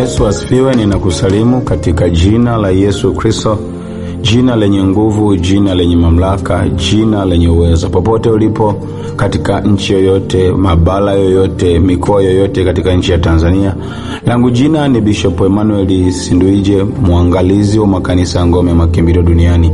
Yesu asifiwe. Ninakusalimu katika jina la Yesu Kristo, jina lenye nguvu, jina lenye mamlaka, jina lenye uwezo. Popote ulipo katika nchi yoyote, mabara yoyote, mikoa yoyote katika nchi ya Tanzania, langu jina ni Bishop Emmanuel Sinduije, mwangalizi wa makanisa ngome makimbilio duniani.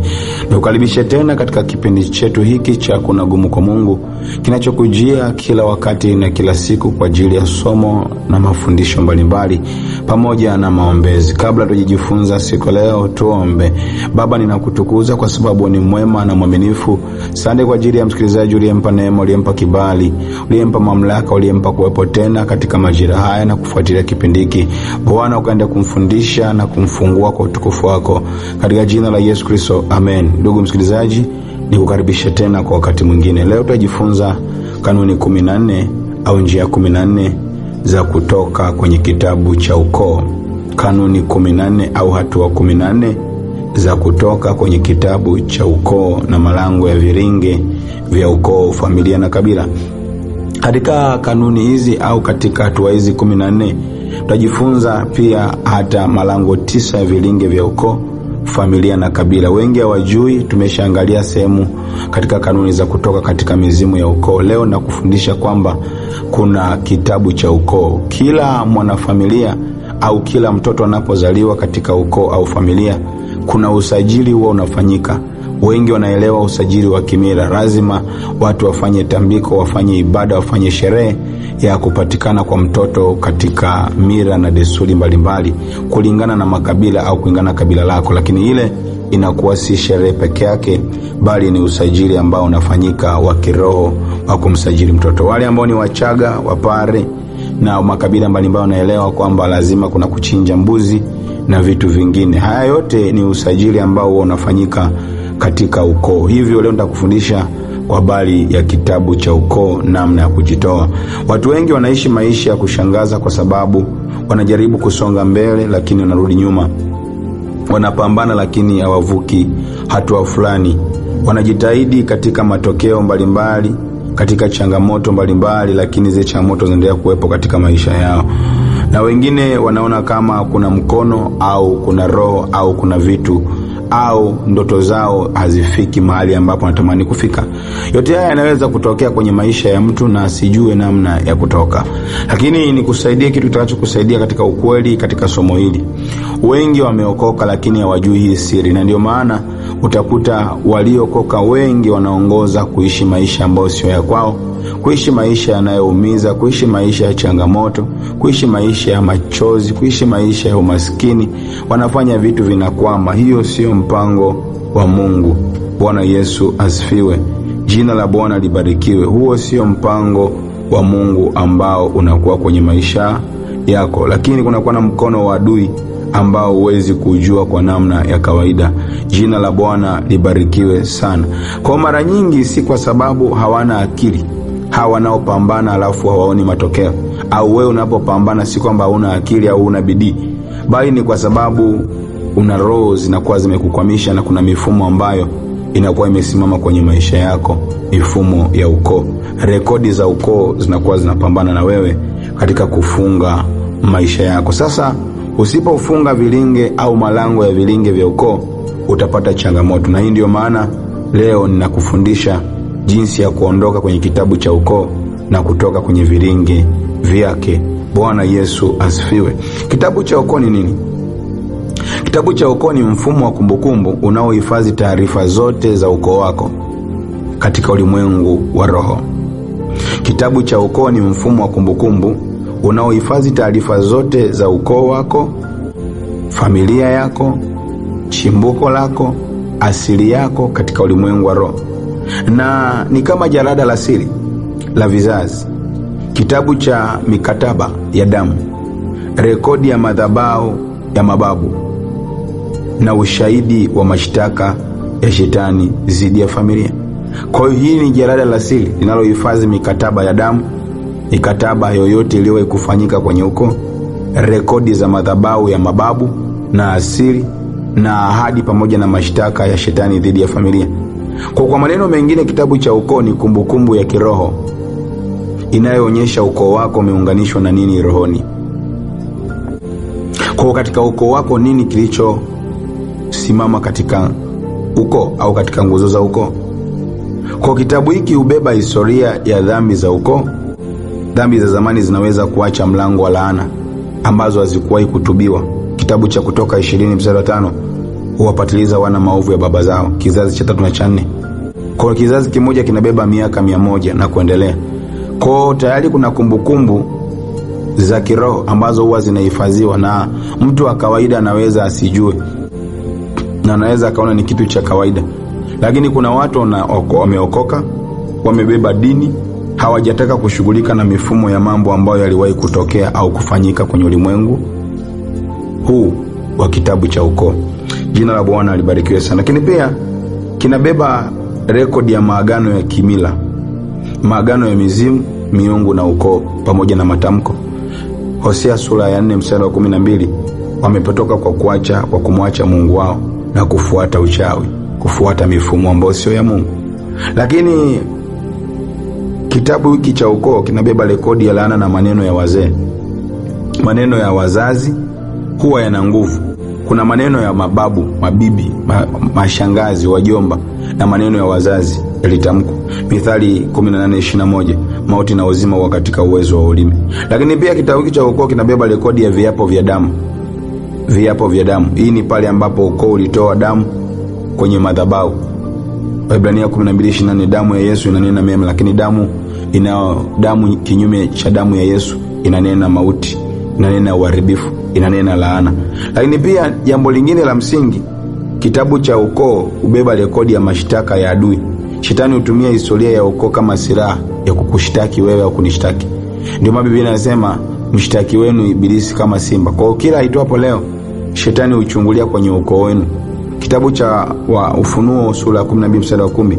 Nikukaribisha tena katika kipindi chetu hiki cha Kuna Gumu kwa Mungu, kinachokujia kila wakati na kila siku kwa ajili ya somo na mafundisho mbalimbali pamoja na maombezi. Kabla tujifunza siku leo, tuombe. Baba, ninakutukuza kwa sababu ni mwema na mwaminifu. Asante kwa ajili ya msikilizaji uliyempa neema, uliyempa kibali, uliyempa mamlaka, uliyempa kuwepo tena katika majira haya na kufuatilia kipindi hiki. Bwana, ukaenda kumfundisha na kumfungua kwa utukufu wako, katika jina la Yesu Kristo, amen. Ndugu msikilizaji, nikukaribisha tena kwa wakati mwingine. Leo tutajifunza kanuni 14 au njia 14 za kutoka kwenye kitabu cha ukoo. Kanuni 14 au hatua 14 za kutoka kwenye kitabu cha ukoo na malango ya viringe vya ukoo, familia na kabila. Katika kanuni hizi au katika hatua hizi 14 tutajifunza pia hata malango 9 ya viringe vya ukoo, familia na kabila. Wengi hawajui, tumeshaangalia sehemu katika kanuni za kutoka katika mizimu ya ukoo. Leo nakufundisha kwamba kuna kitabu cha ukoo. Kila mwanafamilia au kila mtoto anapozaliwa katika ukoo au familia, kuna usajili huo unafanyika. Wengi wanaelewa usajili wa kimila. Lazima watu wafanye tambiko, wafanye ibada, wafanye sherehe ya kupatikana kwa mtoto katika mila na desturi mbalimbali kulingana na makabila au kulingana na kabila lako. Lakini ile inakuwa si sherehe peke yake, bali ni usajili ambao unafanyika wa kiroho wa kumsajili mtoto. Wale ambao ni Wachaga, Wapare na makabila mbalimbali wanaelewa kwamba lazima kuna kuchinja mbuzi na vitu vingine. Haya yote ni usajili ambao unafanyika katika ukoo. Hivyo leo nitakufundisha kwa habari ya kitabu cha ukoo, namna ya kujitoa. Watu wengi wanaishi maisha ya kushangaza kwa sababu wanajaribu kusonga mbele lakini wanarudi nyuma. Wanapambana lakini hawavuki hatua fulani. Wanajitahidi katika matokeo mbalimbali, katika changamoto mbalimbali, lakini zile changamoto zinaendelea kuwepo katika maisha yao. Na wengine wanaona kama kuna mkono au kuna roho au kuna vitu au ndoto zao hazifiki mahali ambapo wanatamani kufika. Yote haya yanaweza kutokea kwenye maisha ya mtu na asijue namna ya kutoka. Lakini nikusaidie kitu kitakachokusaidia katika ukweli katika somo hili. Wengi wameokoka lakini hawajui hii siri, na ndio maana utakuta waliokoka wengi wanaongoza kuishi maisha ambayo sio ya kwao, kuishi maisha yanayoumiza, kuishi maisha ya changamoto, kuishi maisha ya machozi, kuishi maisha ya umaskini. Wanafanya vitu vinakwama. Hiyo sio mpango wa Mungu. Bwana Yesu asifiwe. Jina la Bwana libarikiwe. Huo sio mpango wa Mungu ambao unakuwa kwenye maisha yako. Lakini kunakuwa na mkono wa adui ambao huwezi kujua kwa namna ya kawaida. Jina la Bwana libarikiwe sana. Kwa mara nyingi si kwa sababu hawana akili hawa wanaopambana alafu hawaoni matokeo, au wewe unapopambana si kwamba huna akili au una bidii, bali ni kwa sababu una roho zinakuwa zimekukwamisha na kuna mifumo ambayo inakuwa imesimama kwenye maisha yako, mifumo ya ukoo. Rekodi za ukoo zinakuwa zinapambana na wewe katika kufunga maisha yako. Sasa usipofunga vilinge au malango ya vilinge vya ukoo, utapata changamoto. Na hii ndio maana leo ninakufundisha jinsi ya kuondoka kwenye kitabu cha ukoo na kutoka kwenye vilinge vyake. Bwana Yesu asifiwe. Kitabu cha ukoo ni nini? Kitabu cha ukoo ni mfumo wa kumbukumbu unaohifadhi taarifa zote za ukoo wako katika ulimwengu wa roho. Kitabu cha ukoo ni mfumo wa kumbukumbu unaohifadhi taarifa zote za ukoo wako, familia yako, chimbuko lako, asili yako katika ulimwengu wa roho. Na ni kama jalada la siri la vizazi, kitabu cha mikataba ya damu, rekodi ya madhabahu ya mababu na ushahidi wa mashtaka ya shetani dhidi ya familia. Kwa hiyo hii ni jalada la siri linalohifadhi mikataba ya damu, mikataba yoyote iliyowahi kufanyika kwenye ukoo, rekodi za madhabahu ya mababu na asili na ahadi pamoja na mashtaka ya shetani dhidi ya familia. Kwa maneno mengine, kitabu cha ukoo ni kumbukumbu ya kiroho inayoonyesha ukoo wako umeunganishwa na nini rohoni. Kwa katika ukoo wako nini kilicho simama katika ukoo au katika nguzo za ukoo? Kwa kitabu hiki hubeba historia ya dhambi za ukoo. Dhambi za zamani zinaweza kuacha mlango wa laana ambazo hazikuwahi kutubiwa. Kitabu cha Kutoka 20:5 huwapatiliza wana maovu ya baba zao, kizazi cha 3 na cha 4. Kwa kizazi kimoja kinabeba miaka 100 na kuendelea. Kwa tayari kuna kumbukumbu za kiroho ambazo huwa zinahifadhiwa na mtu wa kawaida anaweza asijue na anaweza akaona ni kitu cha kawaida. Lakini kuna watu wameokoka, wamebeba dini, hawajataka kushughulika na mifumo ya mambo ambayo yaliwahi kutokea au kufanyika kwenye ulimwengu huu wa kitabu cha ukoo. Jina la Bwana libarikiwe sana. Lakini pia kinabeba rekodi ya maagano ya kimila, maagano ya mizimu, miungu na ukoo pamoja na matamko. Hosea sura ya 4:12, wamepotoka kwa kumwacha Mungu wao na kufuata uchawi, kufuata mifumo ambayo sio ya Mungu. Lakini kitabu hiki cha ukoo kinabeba rekodi ya laana na maneno ya wazee. Maneno ya wazazi huwa yana nguvu. Kuna maneno ya mababu, mabibi, mashangazi, wajomba na maneno ya wazazi yalitamkwa. Mithali 18:21, mauti na uzima huwa katika uwezo wa ulimi. Lakini pia kitabu hiki cha ukoo kinabeba rekodi ya viapo vya damu. Viapo vya damu. Hii ni pale ambapo ukoo ulitoa damu kwenye madhabahu. Waebrania 12:24, damu ya Yesu inanena mema, lakini damu kinyume cha damu ya Yesu inanena mauti, inanena uharibifu, inanena laana. Lakini pia jambo lingine la msingi, kitabu cha ukoo ubeba rekodi ya mashtaka ya adui. Shetani hutumia historia ya ukoo kama silaha ya kukushtaki wewe au kunishtaki. Ndio maana Biblia inasema mshtaki wenu ibilisi kama simba. Kwa kila aitwapo leo, shetani huchungulia kwenye ukoo wenu. Kitabu cha Ufunuo sura ya 12:10,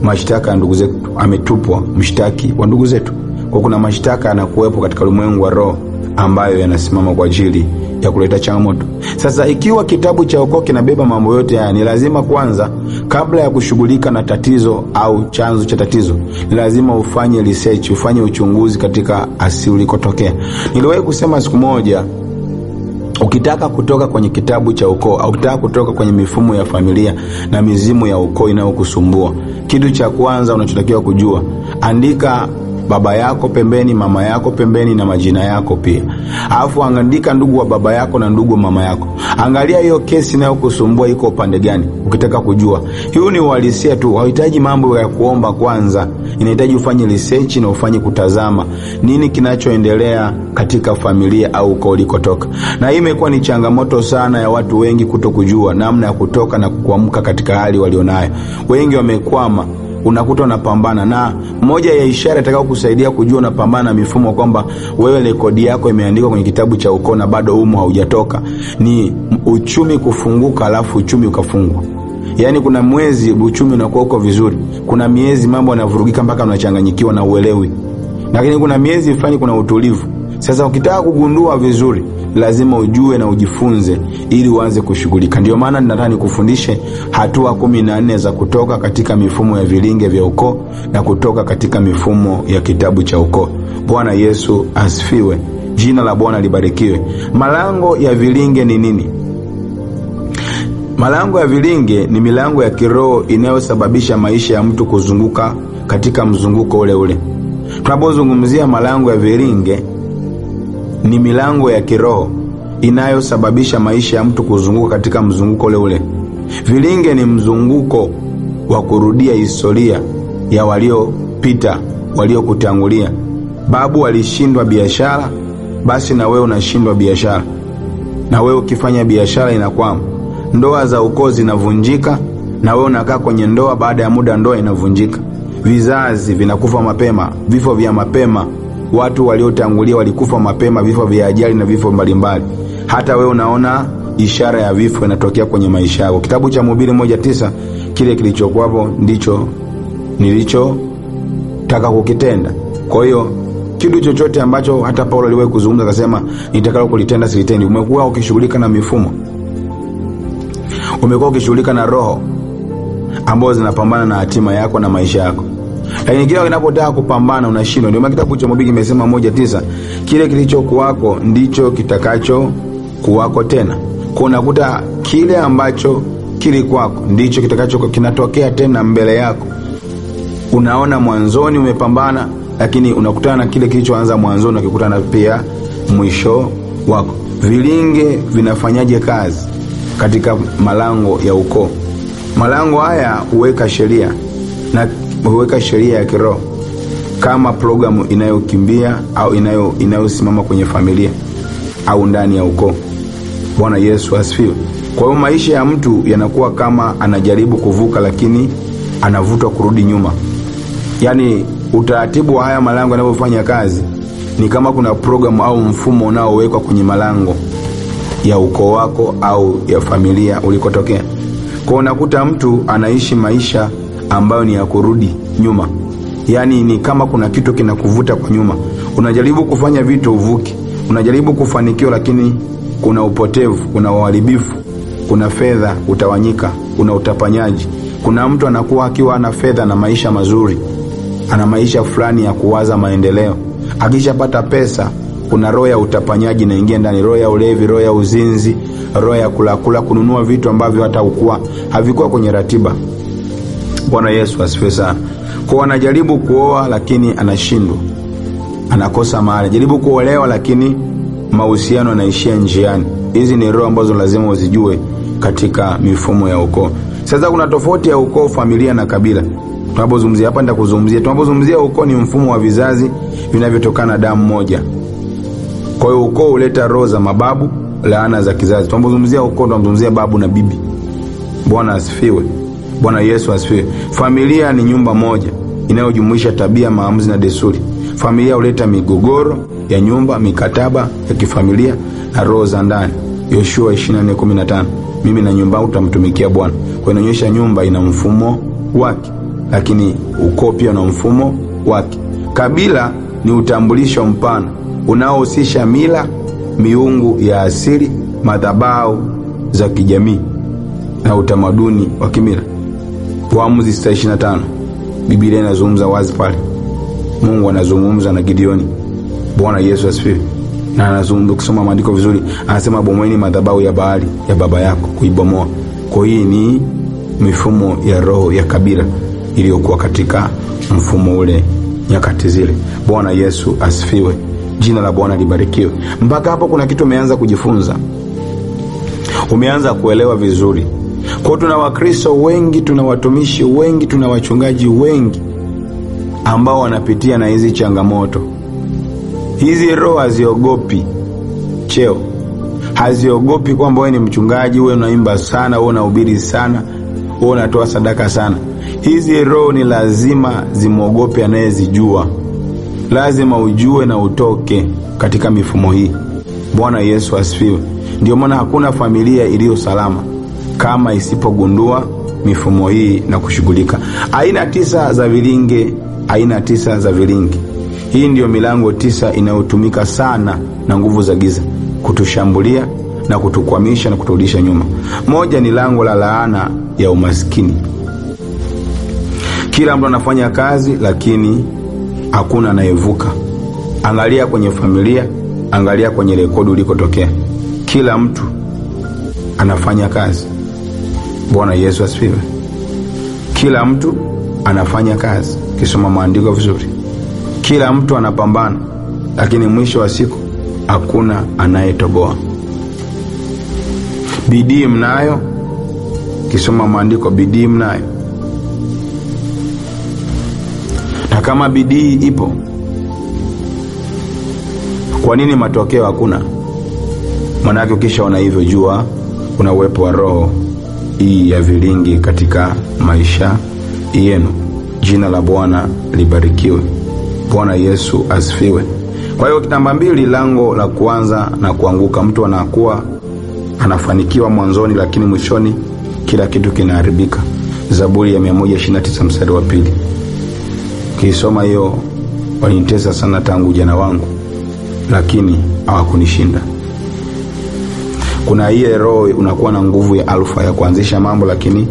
mashtaka ya ndugu zetu, ametupwa mshtaki wa ndugu zetu. Kwa kuna mashtaka yanakuwepo katika ulimwengu wa roho ambayo yanasimama kwa ajili ya kuleta changamoto. Sasa ikiwa kitabu cha ukoo kinabeba mambo yote haya, ni lazima kwanza, kabla ya kushughulika na tatizo au chanzo cha tatizo, ni lazima ufanye research, ufanye uchunguzi katika asili ulikotokea. Niliwahi kusema siku moja, ukitaka kutoka kwenye kitabu cha ukoo au ukitaka kutoka kwenye mifumo ya familia na mizimu ya ukoo inayokusumbua, kitu cha kwanza unachotakiwa kujua, andika baba yako pembeni, mama yako pembeni na majina yako pia. Alafu andika ndugu wa baba yako na ndugu wa mama yako. Angalia hiyo kesi inayokusumbua iko upande gani. Ukitaka kujua, hiyo ni uhalisia tu, hauhitaji mambo ya kuomba kwanza. Inahitaji ufanye research na ufanye kutazama nini kinachoendelea katika familia au ukoo ulikotoka. Na hii imekuwa ni changamoto sana ya watu wengi kutokujua namna ya kutoka na kuamka katika hali walionayo. Wengi wamekwama, unakuta unapambana, na moja ya ishara itakao kusaidia kujua unapambana na mifumo kwamba wewe rekodi yako imeandikwa kwenye kitabu cha ukoo na bado umo haujatoka, ni uchumi kufunguka alafu uchumi ukafungwa. Yaani kuna mwezi uchumi unakuwa uko vizuri, kuna miezi mambo yanavurugika mpaka unachanganyikiwa na uelewi, lakini kuna miezi fulani kuna utulivu. Sasa ukitaka kugundua vizuri, lazima ujue na ujifunze ili uanze kushughulika. Ndio maana ninataka nikufundishe hatua 14 za kutoka katika mifumo ya vilinge vya ukoo na kutoka katika mifumo ya kitabu cha ukoo. Bwana Yesu asifiwe. Jina la Bwana libarikiwe. Malango ya vilinge ni nini? Malango ya vilinge ni milango ya kiroho inayosababisha maisha ya mtu kuzunguka katika mzunguko ule ule. Tunapozungumzia malango ya vilinge, ni milango ya kiroho inayosababisha maisha ya mtu kuzunguka katika mzunguko ule ule. Vilinge ni mzunguko wa kurudia historia ya waliopita, waliokutangulia. Babu alishindwa biashara, basi na wewe unashindwa biashara. Na wewe ukifanya biashara inakwama. Ndoa za ukoo zinavunjika, na wewe unakaa kwenye ndoa, baada ya muda ndoa inavunjika. Vizazi vinakufa mapema, vifo vya mapema. Watu waliotangulia walikufa mapema, vifo vya ajali na vifo mbalimbali. Hata wewe unaona ishara ya vifo inatokea kwenye maisha yako. Kitabu cha Mhubiri 1:9, kile kilichokuwapo ndicho nilichotaka kukitenda. Kwa hiyo kitu chochote ambacho hata Paulo aliwahi kuzungumza akasema nitakalo kulitenda silitendi. Umekuwa ukishughulika na mifumo, umekuwa ukishughulika na roho ambazo zinapambana na hatima yako na maisha yako. Lakini kila unapotaka kupambana unashindwa. Ndio maana kitabu cha Mhubiri kimesema 1:9, kile kilichokuwako ndicho kitakacho kuwako tena. Kwa unakuta kile ambacho kili kwako ndicho kinatokea tena mbele yako. Unaona mwanzoni umepambana, lakini unakutana na kile kilichoanza mwanzoni ukikutana pia mwisho wako. Vilinge vinafanyaje kazi katika malango ya ukoo? Malango haya huweka sheria na huweka sheria ya kiroho kama programu inayokimbia au inayosimama kwenye familia au ndani ya ukoo. Bwana Yesu asifiwe. Kwa hiyo maisha ya mtu yanakuwa kama anajaribu kuvuka, lakini anavutwa kurudi nyuma. Yaani utaratibu wa haya malango yanapofanya kazi ni kama kuna programu au mfumo unaowekwa kwenye malango ya ukoo wako au ya familia ulikotokea. Kwa unakuta mtu anaishi maisha ambayo ni ya kurudi nyuma. Yaani ni kama kuna kitu kinakuvuta kwa nyuma. Unajaribu kufanya vitu uvuki. Unajaribu kufanikiwa, lakini kuna upotevu, kuna uharibifu, kuna fedha utawanyika, kuna utapanyaji. Kuna mtu anakuwa akiwa ana fedha na maisha mazuri, ana maisha fulani ya kuwaza maendeleo. Akishapata pesa, kuna roho ya utapanyaji inaingia ndani, roho ya ulevi, roho ya uzinzi, roho ya kula kununua vitu ambavyo hata havikuwa kwenye ratiba. Bwana Yesu asifiwe sana. Kwa anajaribu kuoa lakini anashindwa, anakosa mahali. Jaribu kuolewa lakini mahusiano yanaishia njiani. Hizi ni roho ambazo lazima uzijue katika mifumo ya ukoo. Sasa kuna tofauti ya ukoo, familia na kabila. Tunapozungumzia hapa tunapozungumzia ukoo ni mfumo wa vizazi vinavyotokana damu moja. Kwa hiyo ukoo huleta roho za mababu, laana za kizazi. Tunapozungumzia ukoo tunazungumzia babu na bibi. Bwana asifiwe. Bwana Yesu asifiwe. Familia ni nyumba moja inayojumuisha tabia, maamuzi na desturi. Familia huleta migogoro ya nyumba, mikataba ya kifamilia na roho za ndani. Yoshua 24:15. Mimi na nyumba yangu tutamtumikia Bwana. Kwa inaonyesha nyumba ina mfumo wake, lakini ukoo pia una mfumo wake. Kabila ni utambulisho mpana unaohusisha mila, miungu ya asili, madhabahu za kijamii na utamaduni wa kimila. Waamuzi 6:25. Biblia inazungumza wazi pale. Mungu anazungumza na Gideoni. Bwana Yesu asifiwe. Na anazungumza, kusoma maandiko vizuri, anasema bomoeni madhabahu ya Baali ya baba yako, kuibomoa. Kwa hii ni mifumo ya roho ya kabila iliyokuwa katika mfumo ule nyakati zile. Bwana Yesu asifiwe. Jina la Bwana libarikiwe. Mpaka hapo kuna kitu umeanza kujifunza. Umeanza kuelewa vizuri. Kwa tuna Wakristo wengi, tuna watumishi wengi, tuna wachungaji wengi ambao wanapitia na hizi changamoto. Hizi roho haziogopi cheo. Haziogopi kwamba wewe ni mchungaji, wewe unaimba sana, wewe unahubiri sana, wewe unatoa sadaka sana. Hizi roho ni lazima zimwogope anayezijua. Lazima ujue na utoke katika mifumo hii. Bwana Yesu asifiwe. Ndio maana hakuna familia iliyo salama kama isipogundua mifumo hii na kushughulika. Aina 9 za vilinge, aina 9 za vilinge. Hii ndio milango 9 inayotumika sana na nguvu za giza kutushambulia na kutukwamisha na kuturudisha nyuma. Moja ni lango la laana ya umaskini. Kila mtu anafanya kazi lakini hakuna anayevuka. Angalia kwenye familia, angalia kwenye rekodi ulikotokea. Kila mtu anafanya kazi. Bwana Yesu asifiwe. Kila mtu anafanya kazi. Kisoma maandiko vizuri. Kila mtu anapambana, lakini mwisho wa siku hakuna anayetoboa. Bidii mnayo. Kisoma maandiko, bidii mnayo. Na kama bidii ipo, kwa nini matokeo hakuna? Maana ukishaona hivyo, jua kuna uwepo wa roho hii ya vilingi katika maisha yenu. Jina la Bwana libarikiwe. Bwana Yesu asifiwe. Kwa hiyo namba 2, lango la kuanza na kuanguka. Mtu anakuwa anafanikiwa mwanzoni, lakini mwishoni kila kitu kinaharibika. Zaburi ya 129 mstari wa 2. Kisoma hiyo, walinitesa sana tangu ujana wangu, lakini hawakunishinda. Kuna ile roho unakuwa na nguvu ya alfa ya kuanzisha mambo, lakini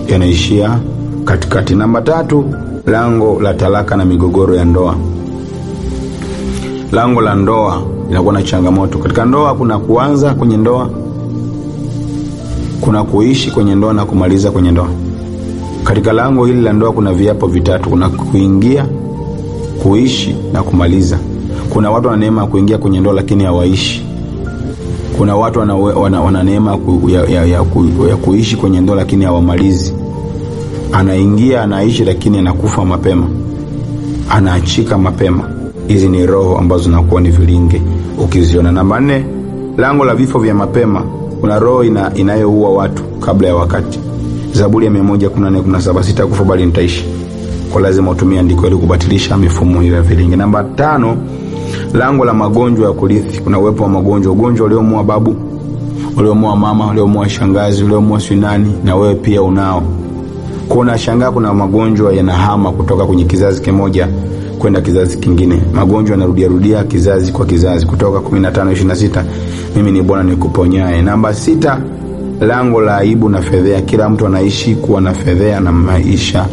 yanaishia katikati. Namba 3, lango la talaka na migogoro ya ndoa. Lango la ndoa inakuwa na changamoto. Katika ndoa kuna kuanza kwenye ndoa, kuna kuishi kwenye ndoa na kumaliza kwenye ndoa. Katika lango hili la ndoa kuna viapo vitatu: kuna kuingia, kuishi na kumaliza. Kuna watu wana neema kuingia kwenye ndoa lakini hawaishi. Kuna watu wana neema ya kuishi kwenye ndoa lakini hawamalizi. Anaingia, anaishi, lakini anakufa mapema, anaachika mapema. Hizi ni roho ambazo zinakuwa ni vilinge ukiziona. Namba 4, lango la vifo vya mapema. Kuna roho inayoua watu kabla ya wakati. Zaburi ya 114:17, sitakufa bali nitaishi. Kwa lazima utumie andiko ili kubatilisha mifumo hiyo ya vilinge. Namba 5, lango la magonjwa ya kurithi. Kuna uwepo wa magonjwa, ugonjwa uliomuua babu, uliomuua mama, uliomuua shangazi, uliomuua swinani, na wewe pia unao. Kuna shangaa kuna magonjwa yanahama kutoka kwenye kizazi kimoja kwenda kizazi kingine. Magonjwa yanarudia kizazi kwa kizazi. Kutoka 15:26, mimi ni Bwana nikuponyaye. Namba 6, lango la aibu na fedhea. Kila mtu anaishi kuwa na fedhea na maisha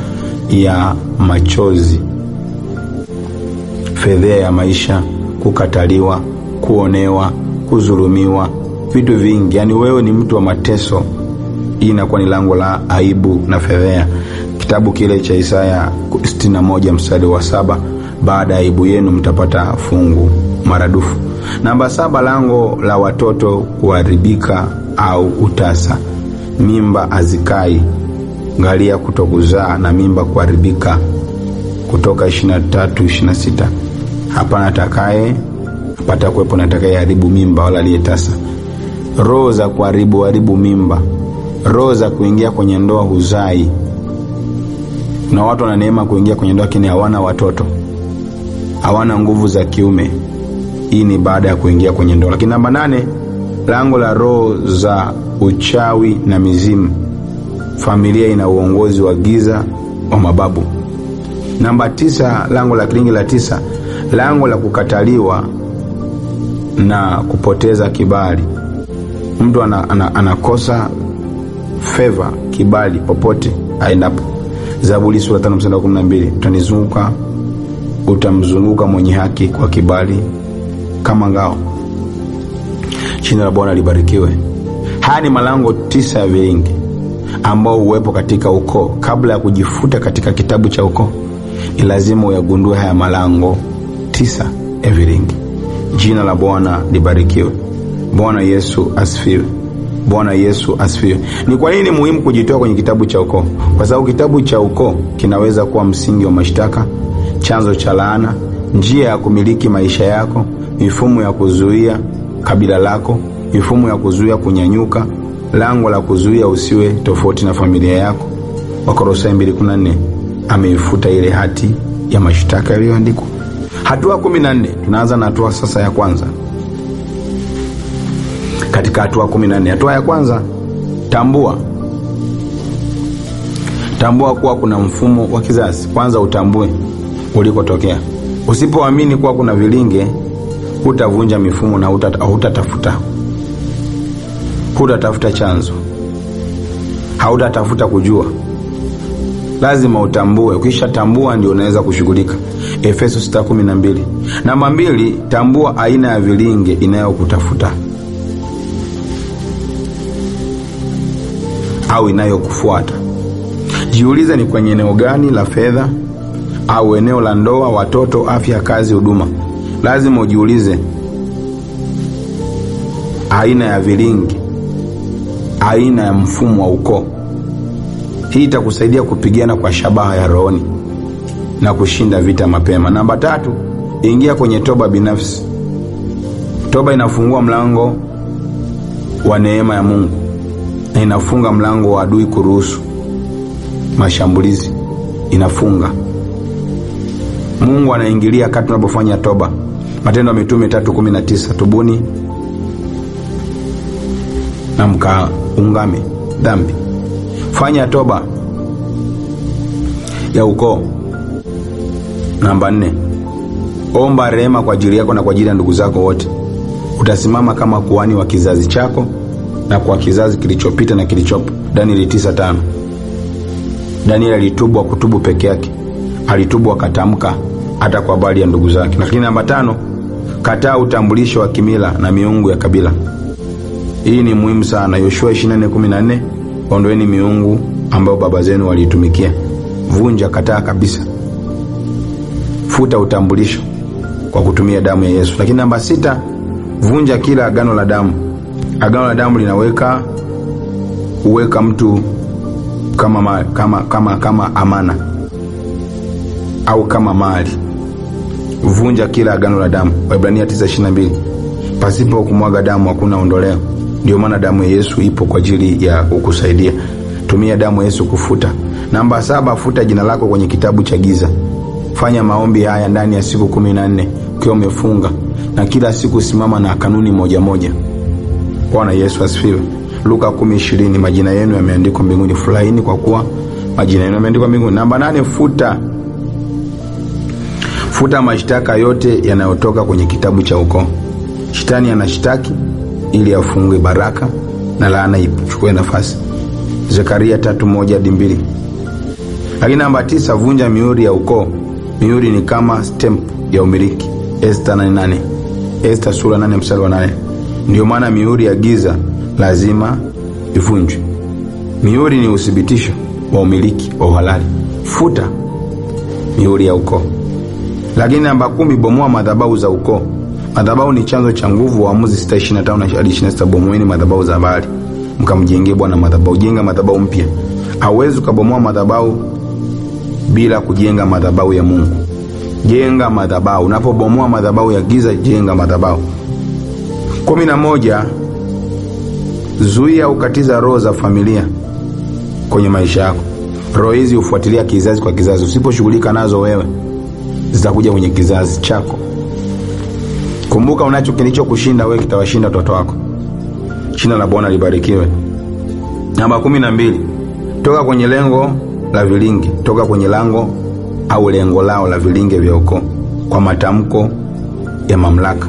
ya machozi. Fedhea ya maisha, kukataliwa, kuonewa, kudhulumiwa, vitu vingi. Yani wewe ni mtu wa mateso. Hii inakuwa ni lango la aibu na fedhea. Kitabu kile cha Isaya 61:7, baada ya aibu yenu mtapata fungu maradufu. Namba 7, lango la watoto kuharibika au utasa. Mimba azikai, ngalia kutokuzaa na mimba kuharibika. Kutoka 23:26, hapana hapata kuwepo na atakaye haribu mimba wala aliyetasa. Roho za kuharibu mimba, roho za kuingia kwenye ndoa huzai. Na watu wana neema kuingia kwenye ndoa lakini hawana watoto, hawana nguvu za kiume. Hii ni baada ya kuingia kwenye ndoa. Lakini namba 8, lango la roho za uchawi na mizimu. Familia ina uongozi wa giza wa mababu. Namba 9, lango la kilingi la 9, lango la kukataliwa na kupoteza kibali. Mtu anakosa favor, kibali popote aendapo. Zaburi sura 5:12, utamzunguka mwenye haki kwa kibali kama ngao. Jina la Bwana libarikiwe. Haya ni malango 9 ya vilinge ambao uwepo katika ukoo. Kabla ya kujifuta katika kitabu cha ukoo, ni lazima uyagundue haya malango 9 ya vilinge. Jina la Bwana libarikiwe. Bwana Yesu asifiwe. Bwana Yesu asifiwe. Ni kwa nini muhimu kujitoa kwenye kitabu cha ukoo? Kwa sababu kitabu cha ukoo kinaweza kuwa msingi wa mashtaka, chanzo cha laana, njia ya kumiliki maisha yako, mifumo ya kuzuia kabila lako, mifumo ya kuzuia kunyanyuka, lango la kuzuia usiwe tofauti na familia yako. Wakolosai 2:14, ameifuta ile hati ya mashtaka iliyoandikwa. Hatua 14, tunaanza na hatua sasa ya kwanza. Katika hatua 14, hatua ya kwanza, tambua kuwa kuna mfumo wa kizazi. Kwanza utambue ulikotokea. Usipoamini kuwa kuna vilinge, hutavunja mifumo na hutatafuta chanzo, hautatafuta kujua. Lazima utambue. Ukisha tambua ndio unaweza kushughulika. Efeso 6:12. Namba 2, tambua aina ya vilinge inayokutafuta au inayokufuata. Jiulize, ni kwenye eneo gani la fedha au eneo la ndoa, watoto, afya, kazi, huduma? Lazima ujiulize aina ya vilinge, aina ya mfumo wa ukoo. Hii itakusaidia kupigana kwa shabaha ya rohoni na kushinda vita mapema. Namba 3, ingia kwenye toba binafsi. Toba inafungua mlango wa neema ya Mungu na inafunga mlango wa adui kuruhusu mashambulizi. Inafunga. Mungu anaingilia kati tunapofanya toba. Matendo ya Mitume 3:19, tubuni na mkaungame dhambi. Fanya toba ya ukoo. Namba 4, omba rehema kwa ajili yako na kwa ajili ya ndugu zako wote. Utasimama kama kuhani wa kizazi chako na kwa kizazi kilichopita na kilichopo. Danieli 9:5. Danieli alitubu, kutubu peke yake. Alitubu akatamka hata kwa habari ya ndugu zake. Lakini namba 5, Kataa utambulisho wa kimila na miungu ya kabila. Hii ni muhimu sana. Yoshua 24:14, ondoeni miungu ambayo baba zenu waliitumikia. Vunja, kataa kabisa. Futa utambulisho kwa kutumia damu ya Yesu. Lakini namba 6, vunja kila agano la damu. Agano la damu uweka mtu kama amana au kama mali. Vunja kila agano la damu. Waebrania 9:22, pasipo kumwaga damu hakuna ondoleo. Ndio maana damu ya Yesu ipo kwa ajili ya kukusaidia. Tumia damu ya Yesu kufuta. Namba 7, futa jina lako kwenye kitabu cha giza. Fanya maombi haya ndani ya siku 14 ukiwa umefunga, na kila siku simama na kanuni moja moja. Bwana Yesu asifiwe. Luka 10:20, majina yenu yameandikwa mbinguni, furahini kwa kuwa majina yenu yameandikwa mbinguni. Namba 8, futa mashtaka yote yanayotoka kwenye kitabu cha ukoo. Shetani anashtaki ili afungue baraka na laana ichukue nafasi. Zekaria 3:1-2. Lakini namba 9, vunja mihuri ya ukoo. Mihuri ni kama stamp ya umiliki. Esther 8:8. Esther sura 8:8. Ndio maana mihuri ya giza lazima ivunjwe. Mihuri ni uthibitisho wa umiliki wa uhalali. Futa mihuri ya ukoo. Lakini namba 10, bomoa madhabahu za ukoo. Madhabahu ni chanzo cha nguvu. Waamuzi 6:25-26. Bomoeni madhabahu za Baali, mkamjengee Bwana madhabahu. Jenga madhabahu mpya. Hauwezi kubomoa madhabahu bila kujenga madhabahu ya Mungu. Jenga madhabahu. Unapobomoa madhabahu ya giza, jenga madhabahu. 11, zuia ukatiza roho za familia kwenye maisha yako. Roho hizi hufuatilia kizazi kwa kizazi. Usiposhughulika nazo wewe, zitakuja kwenye kizazi chako. Kumbuka, unacho kilichokushinda wewe kitawashinda watoto wako. Jina la Bwana libarikiwe. Namba 12, toka kwenye lengo la vilinge. Toka kwenye lango au lengo lao la vilinge vya ukoo kwa matamko ya mamlaka.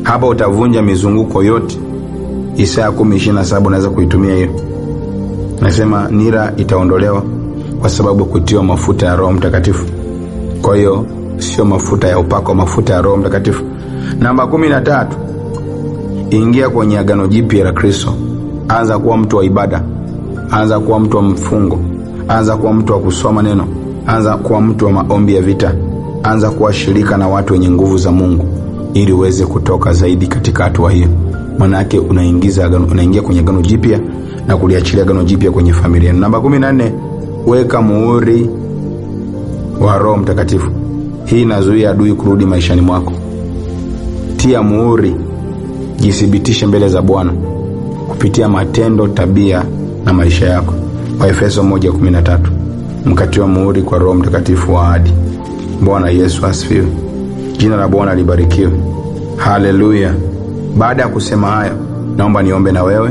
Hapa utavunja mizunguko yote. Isaya 10:27 unaweza kuitumia hiyo. Nasema nira itaondolewa kwa sababu kutiwa mafuta ya Roho Mtakatifu. Kwa hiyo sio mafuta ya upako, mafuta ya Roho Mtakatifu. Namba 13, ingia kwenye agano jipya la Kristo. Anza kuwa mtu wa ibada. Anza kuwa mtu wa mfungo. Anza kuwa mtu wa kusoma neno. Anza kuwa mtu wa maombi ya vita. Anza kuwa shirika na watu wenye nguvu za Mungu ili uweze kutoka zaidi katika hatua hiyo. Maana yake unaingia kwenye agano jipya na kuliachilia agano jipya kwenye familia. Namba 14, weka muhuri wa Roho Mtakatifu. Hii inazuia adui kurudi maishani mwako. Tia muhuri, jithibitishe mbele za Bwana kupitia matendo, tabia na maisha yako. Waefeso 1:13. Mkatiwa muhuri kwa Roho Mtakatifu wa ahadi. Bwana Yesu asifiwe. Jina la Bwana libarikiwe. Haleluya. Baada ya kusema hayo, naomba niombe na wewe.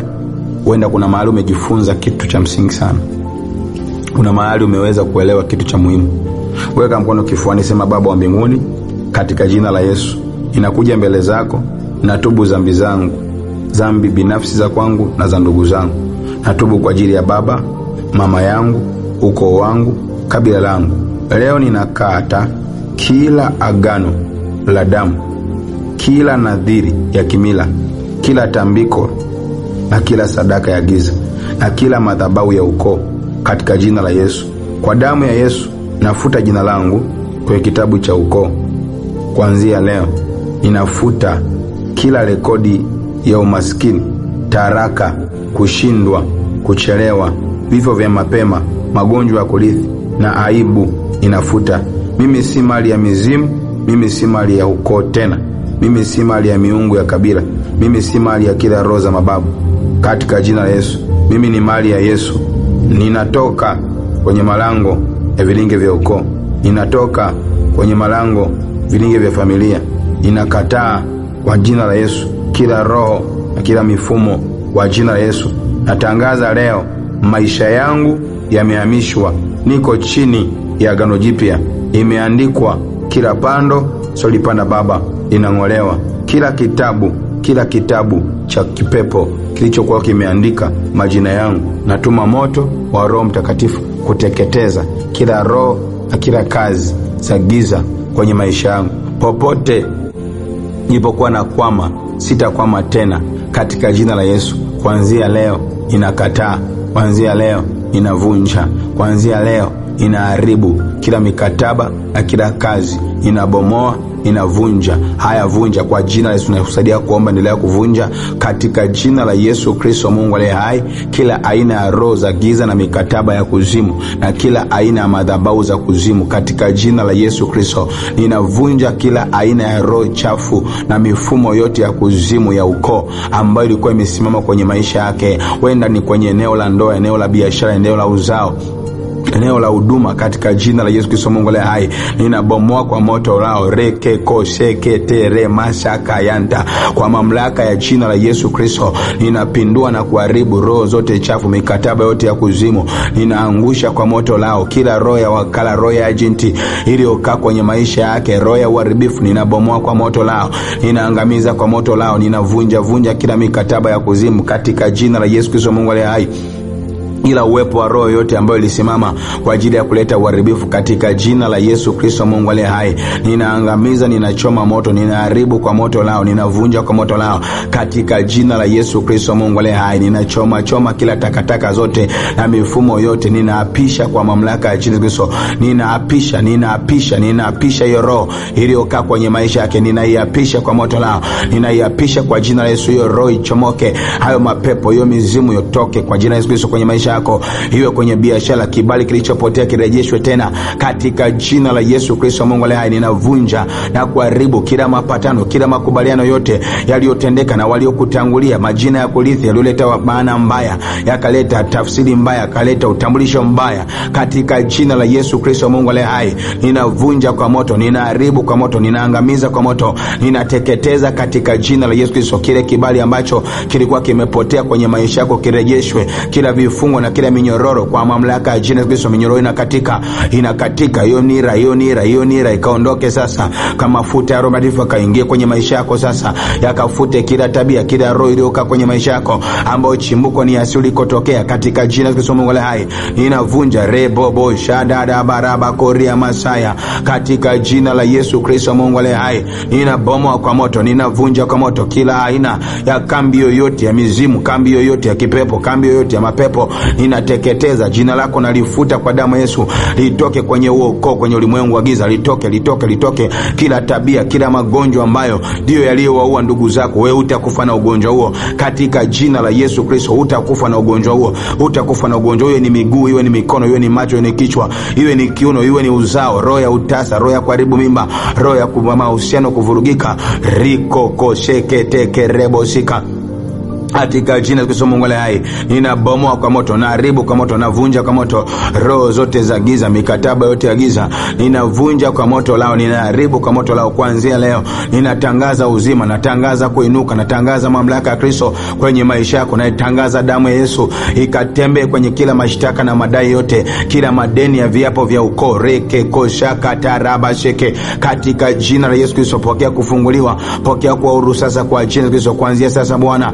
Huenda kuna mahali umejifunza kitu cha msingi sana. Kuna mahali umeweza kuelewa kitu cha muhimu. Weka mkono kifuani, sema: Baba wa mbinguni, katika jina la Yesu inakuja mbele zako, natubu dhambi zangu, dhambi binafsi za kwangu na za ndugu zangu. Natubu kwa ajili ya baba, mama yangu, ukoo wangu, kabila langu. Leo ninakata kila agano la damu, kila nadhiri ya kimila, kila tambiko na kila sadaka ya giza na kila madhabahu ya ukoo katika jina la Yesu. Kwa damu ya Yesu nafuta jina langu kwenye kitabu cha ukoo. Kuanzia leo ninafuta kila rekodi ya umaskini, taraka, kushindwa, kuchelewa, vifo vya mapema, magonjwa ya kurithi na aibu. Ninafuta. Mimi si mali ya mizimu, mimi si mali ya ukoo tena. Mimi si mali ya miungu ya kabila. Mimi si mali ya kila roho za mababu. Katika jina la Yesu, mimi ni mali ya Yesu. Ninatoka kwenye malango ya vilinge vya ukoo. Ninatoka kwenye malango vilinge vya familia. Ninakataa kwa jina la Yesu kila roho na kila mifumo kwa jina la Yesu. Natangaza leo maisha yangu yamehamishwa. Niko chini ya agano jipya. Imeandikwa kila pando solipanda baba inang'olewa. Kila kitabu cha kipepo kilichokuwa kimeandika majina yangu, natuma moto wa Roho Mtakatifu kuteketeza kila roho na kila kazi za giza kwenye maisha yangu. Popote Nilipokuwa nakwama, sitakwama tena katika jina la Yesu. Kuanzia leo ninakataa, kuanzia leo ninavunja, kuanzia leo ninaharibu kila mikataba na kila kazi, ninabomoa, ninavunja. Haya, vunja kwa jina la Yesu. Nakusaidia kuomba, endelea kuvunja katika jina la Yesu Kristo Mungu aliye hai. Kila aina ya roho za giza na mikataba ya kuzimu na kila aina ya madhabahu za kuzimu katika jina la Yesu Kristo, ninavunja kila aina ya roho chafu na mifumo yote ya kuzimu ya ukoo ambayo ilikuwa imesimama kwenye maisha yake. Wenda ni kwenye eneo la ndoa, eneo la biashara, eneo la uzao, eneo la huduma, katika jina la Yesu Kristo Mungu aliye hai. Ninabomoa kwa moto lao reke kosheke tere mashaka yanta. Kwa mamlaka ya jina la Yesu Kristo, ninapindua na kuharibu roho zote chafu, mikataba yote ya kuzimu. Ninaangusha kwa moto lao kila roho ya wakala, roho ya agenti iliyokaa kwenye maisha yake, roho ya uharibifu. Ninabomoa kwa moto lao, ninaangamiza kwa moto lao, ninavunja kila mikataba ya kuzimu katika jina la Yesu Kristo Mungu aliye hai. Ila uwepo wa roho yote ambayo ilisimama kwa ajili ya kuleta uharibifu katika jina la Yesu Kristo Mungu aliye hai, ninaangamiza, ninachoma moto, ninaharibu kwa moto lao, ninavunja kwa moto lao katika jina la Yesu Kristo Mungu aliye hai. Ninachoma kila takataka zote na mifumo yote, ninaapisha kwa mamlaka ya Yesu Kristo. Ninaapisha hiyo roho iliyokaa kwenye maisha yake, ninaiapisha kwa moto lao, ninaiapisha kwa jina la Yesu. Hiyo roho ichomoke, hayo mapepo, hiyo mizimu yotoke kwa jina la Yesu Kristo kwenye maisha yako. Iwe kwenye biashara, kibali kilichopotea kirejeshwe tena katika jina la Yesu Kristo Mungu aliye hai. Ninavunja na kuharibu kila mapatano, kila makubaliano yote yaliyotendeka na waliokutangulia, majina ya kurithi yaliyoleta maana mbaya, yakaleta tafsiri mbaya, yakaleta utambulisho mbaya, katika jina la Yesu Kristo Mungu aliye hai. Ninavunja kwa moto, ninaharibu kwa moto, ninaangamiza kwa moto, ninateketeza katika jina la Yesu Kristo. Kile kibali ambacho kilikuwa kimepotea kwenye maisha yako kirejeshwe, kila vifungo na kila minyororo kwa mamlaka ya jina la Yesu. Minyororo inakatika, hiyo nira ikaondoke sasa. Kama mafuta ya Roho Mtakatifu kaingie kwenye maisha yako sasa, yakafute kila tabia, kila roho iliyokaa kwenye maisha yako ambayo chimbuko ni asili kutokea katika jina la Yesu Mungu aliye hai. Ninavunja rebobo shadada baraba koria masaya katika jina la Yesu Kristo Mungu aliye hai. Ninabomoa kwa moto, ninavunja kwa moto kila aina ya kambi yoyote ya mizimu, kambi yoyote ya kipepo, kambi yoyote ya mapepo, ninateketeza. Jina lako nalifuta kwa damu ya Yesu, litoke kwenye huo ukoo, kwenye ulimwengu wa giza, litoke. Kila tabia, kila magonjwa ambayo ndio yaliyowaua ndugu zako, wewe utakufa na ugonjwa huo katika jina la Yesu Kristo. Utakufa na ugonjwa huo, utakufa na ugonjwa. Iwe ni miguu, iwe ni mikono, iwe ni macho, iwe ni kichwa, iwe ni kiuno, iwe ni uzao, roho ya utasa, roho ya kuharibu mimba, roho ya mahusiano kuvurugika, riko kosheke teke rebo sika katika jina la Yesu Mungu aliye hai. Ninabomoa kwa moto, naharibu kwa moto, navunja kwa moto roho zote za giza, mikataba yote ya giza, ninavunja kwa moto lao, ninaharibu kwa moto lao. Kuanzia leo ninatangaza uzima, natangaza kuinuka, natangaza mamlaka ya Kristo kwenye maisha yako, natangaza damu ya Yesu ikatembee kwenye kila mashtaka na madai yote, kila madeni ya viapo vya ukoo reke koshaka taraba sheke katika jina la Yesu Kristo. Pokea kufunguliwa, pokea kwa huru sasa kwa jina la Kristo. Kuanzia sasa Bwana,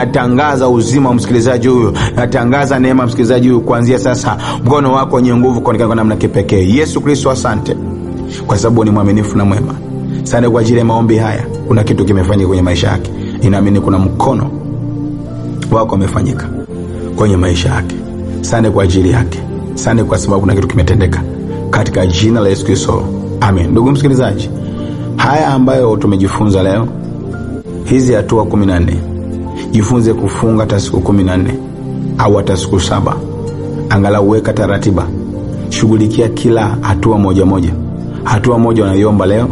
natangaza uzima wa msikilizaji huyu, natangaza neema msikilizaji huyu. Kuanzia sasa mkono wako wenye nguvu kuonekana kwa namna kipekee. Yesu Kristo, asante kwa sababu ni mwaminifu na mwema. Asante kwa ajili ya maombi haya, kuna kitu kimefanyika kwenye maisha yake. Ninaamini kuna mkono wako umefanyika kwenye maisha yake. Asante kwa ajili yake, asante kwa sababu kuna kitu kimetendeka katika jina la Yesu Kristo, amen. Ndugu msikilizaji, haya ambayo tumejifunza leo, hizi hatua 14, jifunze kufunga hata siku 14 au hata siku 7. Angalau weka taratiba, shughulikia kila hatua moja moja. Hatua moja unaiomba leo,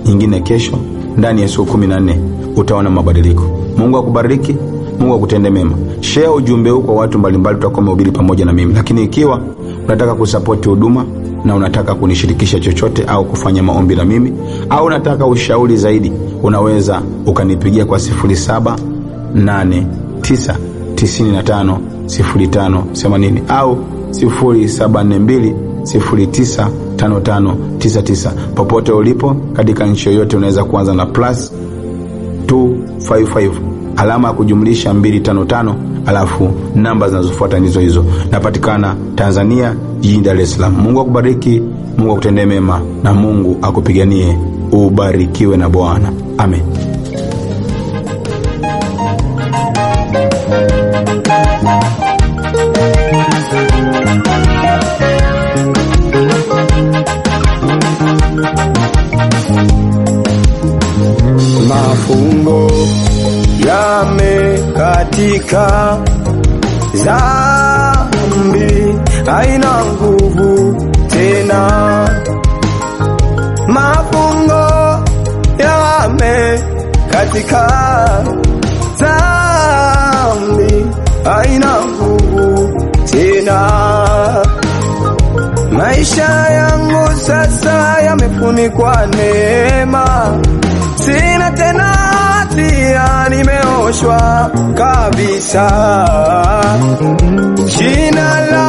nyingine kesho. Ndani ya siku 14 utaona mabadiliko. Mungu akubariki, Mungu akutende mema. Share ujumbe huu kwa watu mbalimbali, tutakuwa mahubiri pamoja na mimi. Lakini ikiwa unataka kusupport huduma na unataka kunishirikisha chochote au kufanya maombi na mimi, au unataka ushauri zaidi, unaweza ukanipigia kwa 0789950580 au 0742095599. Popote ulipo katika nchi yoyote unaweza kuanza na +255 alama ya kujumlisha 255, alafu namba zinazofuata ndizo hizo. Napatikana Tanzania, jijini Dar es Salaam. Mungu akubariki, Mungu akutendee mema, na Mungu akupiganie. Ubarikiwe na Bwana. Amen. mafungo yamekatika, dhambi haina nguvu tena. Mafungo yamekatika, dhambi haina nguvu tena. Maisha yangu sasa yamefunikwa neema, sina tena hatia, nimeoshwa kabisa. Jina la